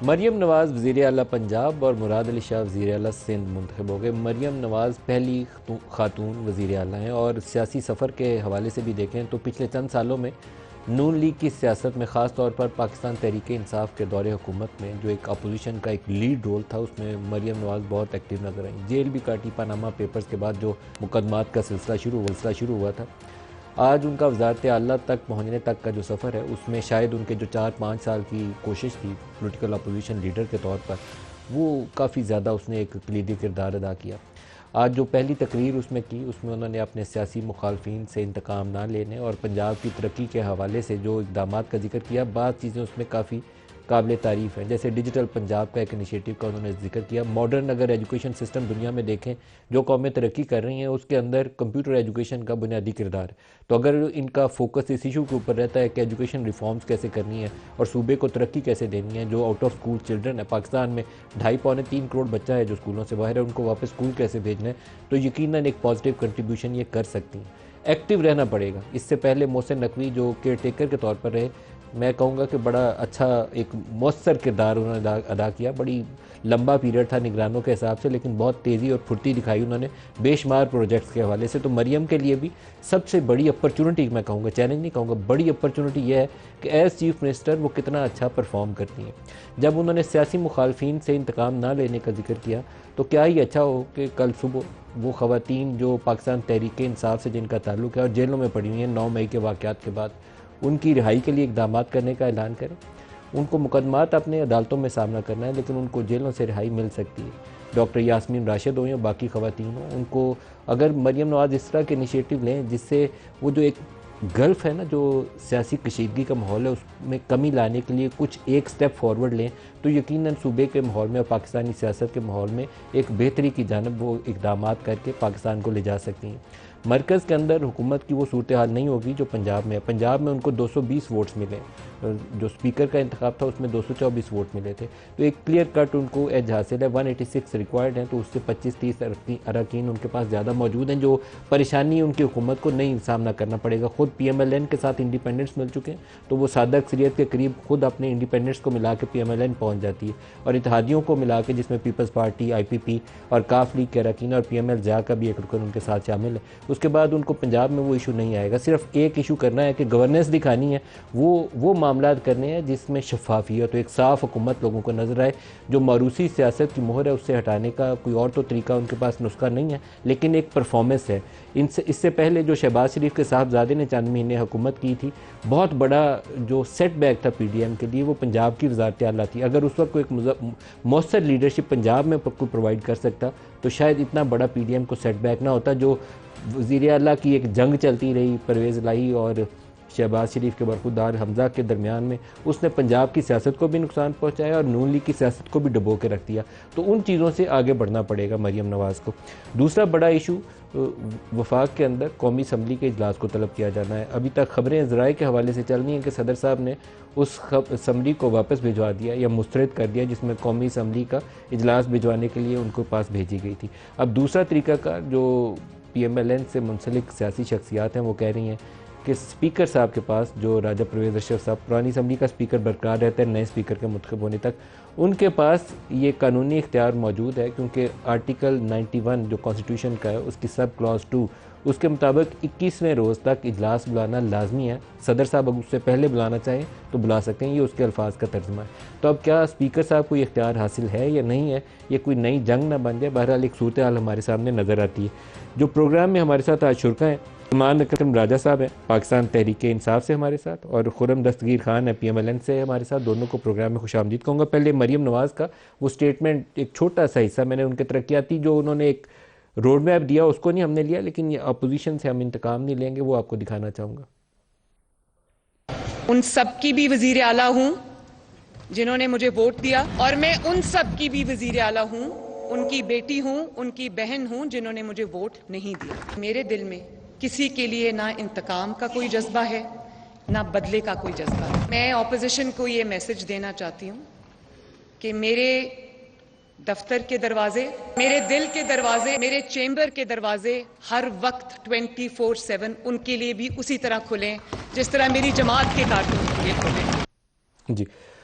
مریم نواز وزیر اعلیٰ پنجاب اور مراد علی شاہ وزیر اعلیٰ سندھ منتخب ہو گئے۔ مریم نواز پہلی خاتون وزیر اعلیٰ ہیں، اور سیاسی سفر کے حوالے سے بھی دیکھیں تو پچھلے چند سالوں میں نون لیگ کی سیاست میں، خاص طور پر پاکستان تحریک انصاف کے دور حکومت میں جو ایک اپوزیشن کا ایک لیڈ رول تھا، اس میں مریم نواز بہت ایکٹیو نظر آئیں۔ جیل بھی کاٹی، پاناما پیپرز کے بعد جو مقدمات کا سلسلہ شروع ہوا تھا، آج ان کا وزارت اعلیٰ تک پہنچنے تک کا جو سفر ہے، اس میں شاید ان کے جو 4-5 سال کی کوشش تھی پولیٹیکل اپوزیشن لیڈر کے طور پر، وہ کافی زیادہ اس نے ایک کلیدی کردار ادا کیا۔ آج جو پہلی تقریر اس میں کی، اس میں انہوں نے اپنے سیاسی مخالفین سے انتقام نہ لینے اور پنجاب کی ترقی کے حوالے سے جو اقدامات کا ذکر کیا، بعض چیزیں اس میں کافی قابل تعریف ہیں، جیسے ڈیجیٹل پنجاب کا ایک انیشیٹو کا انہوں نے ذکر کیا۔ ماڈرن اگر ایجوکیشن سسٹم دنیا میں دیکھیں، جو قومیں ترقی کر رہی ہیں، اس کے اندر کمپیوٹر ایجوکیشن کا بنیادی کردار ہے۔ تو اگر ان کا فوکس اس ایشو کے اوپر رہتا ہے کہ ایجوکیشن ریفارمز کیسے کرنی ہے اور صوبے کو ترقی کیسے دینی ہے، جو آؤٹ آف سکول چلڈرن ہے پاکستان میں 2.5-3 کروڑ بچہ ہے جو سکولوں سے باہر ہے، ان کو واپس سکول کیسے بھیجنا ہے، تو یقیناً ایک پازیٹیو کنٹریبیوشن یہ کر سکتی ہیں۔ ایکٹیو رہنا پڑے گا۔ اس سے پہلے محسن نقوی جو کیئر ٹیکر کے طور پر رہے، میں کہوں گا کہ بڑا اچھا ایک مؤثر کردار انہوں نے ادا کیا۔ بڑی لمبا پیریڈ تھا نگرانوں کے حساب سے، لیکن بہت تیزی اور پھرتی دکھائی انہوں نے بے شمار پروجیکٹس کے حوالے سے۔ تو مریم کے لیے بھی سب سے بڑی اپرچونٹی، میں کہوں گا چیلنج نہیں کہوں گا، بڑی اپرچونٹی یہ ہے کہ ایز چیف منسٹر وہ کتنا اچھا پرفارم کرتی ہیں۔ جب انہوں نے سیاسی مخالفین سے انتقام نہ لینے کا ذکر کیا، تو کیا ہی اچھا ہو کہ کل صبح وہ خواتین جو پاکستان تحریک انصاف سے جن کا تعلق ہے اور جیلوں میں پڑی ہوئی ہیں 9 مئی کے واقعات کے بعد، ان کی رہائی کے لیے اقدامات کرنے کا اعلان کریں۔ ان کو مقدمات اپنے عدالتوں میں سامنا کرنا ہے، لیکن ان کو جیلوں سے رہائی مل سکتی ہے۔ ڈاکٹر یاسمین راشد ہوں یا باقی خواتین ہوں، ان کو اگر مریم نواز اس طرح کے انیشیٹو لیں جس سے وہ جو ایک گلف ہے نا، جو سیاسی کشیدگی کا ماحول ہے، اس میں کمی لانے کے لیے کچھ ایک سٹیپ فارورڈ لیں، تو یقیناً صوبے کے ماحول میں اور پاکستانی سیاست کے ماحول میں ایک بہتری کی جانب وہ اقدامات کر کے پاکستان کو لے جا سکتی ہیں۔ مرکز کے اندر حکومت کی وہ صورتحال نہیں ہوگی جو پنجاب میں ہے۔ پنجاب میں ان کو 220 ووٹس ملے، جو سپیکر کا انتخاب تھا اس میں 224 ووٹ ملے تھے، تو ایک کلیئر کٹ ان کو ایج حاصل ہے۔ 186 ریکوائرڈ ہیں، تو اس سے 25-30 اراکین ان کے پاس زیادہ موجود ہیں، جو پریشانی ان کی حکومت کو نہیں سامنا کرنا پڑے گا۔ خود پی ایم ایل این کے ساتھ انڈیپینڈنس مل چکے ہیں، تو وہ سادہ اکثریت کے قریب خود اپنے انڈیپینڈنس کو ملا کے پی ایم ایل این پہنچ جاتی ہے، اور اتحادیوں کو ملا کے جس میں پیپلز پارٹی، آئی پی پی اور کاف لیگ کے اراکین اور پی ایم ایل ضیاء کا بھی ایک رکن ان کے ساتھ شامل ہے۔ اس کے بعد ان کو پنجاب میں وہ ایشو نہیں آئے گا، صرف ایک ایشو کرنا ہے کہ گورننس دکھانی ہے، وہ معاملات کرنے ہیں جس میں شفافیت، ایک صاف حکومت لوگوں کو نظر آئے۔ جو موروثی سیاست کی مہر ہے اس سے ہٹانے کا کوئی اور تو طریقہ ان کے پاس نسخہ نہیں ہے، لیکن ایک پرفارمنس ہے۔ اس سے پہلے جو شہباز شریف کے صاحبزادے نے چند مہینے حکومت کی تھی، بہت بڑا جو سیٹ بیک تھا پی ڈی ایم کے لیے وہ پنجاب کی وزارت اعلیٰ تھی۔ اگر اس وقت کوئی ایک مؤثر لیڈرشپ پنجاب میں کوئی پرووائڈ کر سکتا تو شاید اتنا بڑا پی ڈی ایم کو سیٹ بیک نہ ہوتا۔ جو وزیر اعلیٰ کی ایک جنگ چلتی رہی پرویز الہی اور شہباز شریف کے برخودار حمزہ کے درمیان میں، اس نے پنجاب کی سیاست کو بھی نقصان پہنچایا اور نون لیگ کی سیاست کو بھی ڈبو کے رکھ دیا۔ تو ان چیزوں سے آگے بڑھنا پڑے گا مریم نواز کو۔ دوسرا بڑا ایشو وفاق کے اندر قومی اسمبلی کے اجلاس کو طلب کیا جانا ہے۔ ابھی تک خبریں ذرائع کے حوالے سے چل رہی ہیں کہ صدر صاحب نے اس اسمبلی کو واپس بھجوا دیا یا مسترد کر دیا، جس میں قومی اسمبلی کا اجلاس بھجوانے کے لیے ان کو پاس بھیجی گئی تھی۔ اب دوسرا طریقہ کار جو پی ایم ایل این سے منسلک سیاسی شخصیات ہیں وہ کہہ رہی ہیں کہ اسپیکر صاحب کے پاس، جو راجہ پرویز اشرف صاحب پرانی اسمبلی کا اسپیکر برقرار رہتا ہے نئے اسپیکر کے منتخب ہونے تک، ان کے پاس یہ قانونی اختیار موجود ہے، کیونکہ آرٹیکل 91 جو کانسٹیٹیوشن کا ہے اس کی سب کلاز 2، اس کے مطابق 21ویں روز تک اجلاس بلانا لازمی ہے۔ صدر صاحب اگر اس سے پہلے بلانا چاہیں تو بلا سکتے ہیں، یہ اس کے الفاظ کا ترجمہ ہے۔ تو اب کیا اسپیکر صاحب کو یہ اختیار حاصل ہے یا نہیں ہے، یہ کوئی نئی جنگ نہ بن جائے۔ بہرحال ایک صورتحال ہمارے سامنے نظر آتی ہے۔ جو پروگرام میں ہمارے ساتھ آج شرکا ہیں، سلمان اکرم راجہ صاحب ہیں پاکستان تحریک انصاف سے ہمارے ساتھ، اور خرم دستگیر خان ہے پی ایم ایل این سے ہمارے ساتھ، دونوں کو پروگرام میں خوش آمدید کہوں گا۔ پہلے مریم نواز کا وہ سٹیٹمنٹ، ایک چھوٹا سا حصہ میں نے ان کے ترقیاتی جو انہوں نے ایک روڈ میپ دیا اس کو نہیں ہم نے لیا، لیکن یہ اپوزیشن سے ہم انتقام نہیں لیں گے، وہ آپ کو دکھانا چاہوں گا۔ ان سب کی بھی وزیر اعلیٰ ہوں جنہوں نے مجھے ووٹ دیا، اور میں ان سب کی بھی وزیر اعلیٰ ہوں، ان کی بیٹی ہوں، ان کی بہن ہوں جنہوں نے مجھے ووٹ نہیں دیا۔ میرے دل میں کسی کے لیے نہ انتقام کا کوئی جذبہ ہے، نہ بدلے کا کوئی جذبہ ہے۔ میں اپوزیشن کو یہ میسج دینا چاہتی ہوں کہ میرے دفتر کے دروازے، میرے دل کے دروازے، میرے چیمبر کے دروازے ہر وقت 24/7 ان کے لیے بھی اسی طرح کھلیں جس طرح میری جماعت کے کارکنوں کے لیے کھلیں۔ جی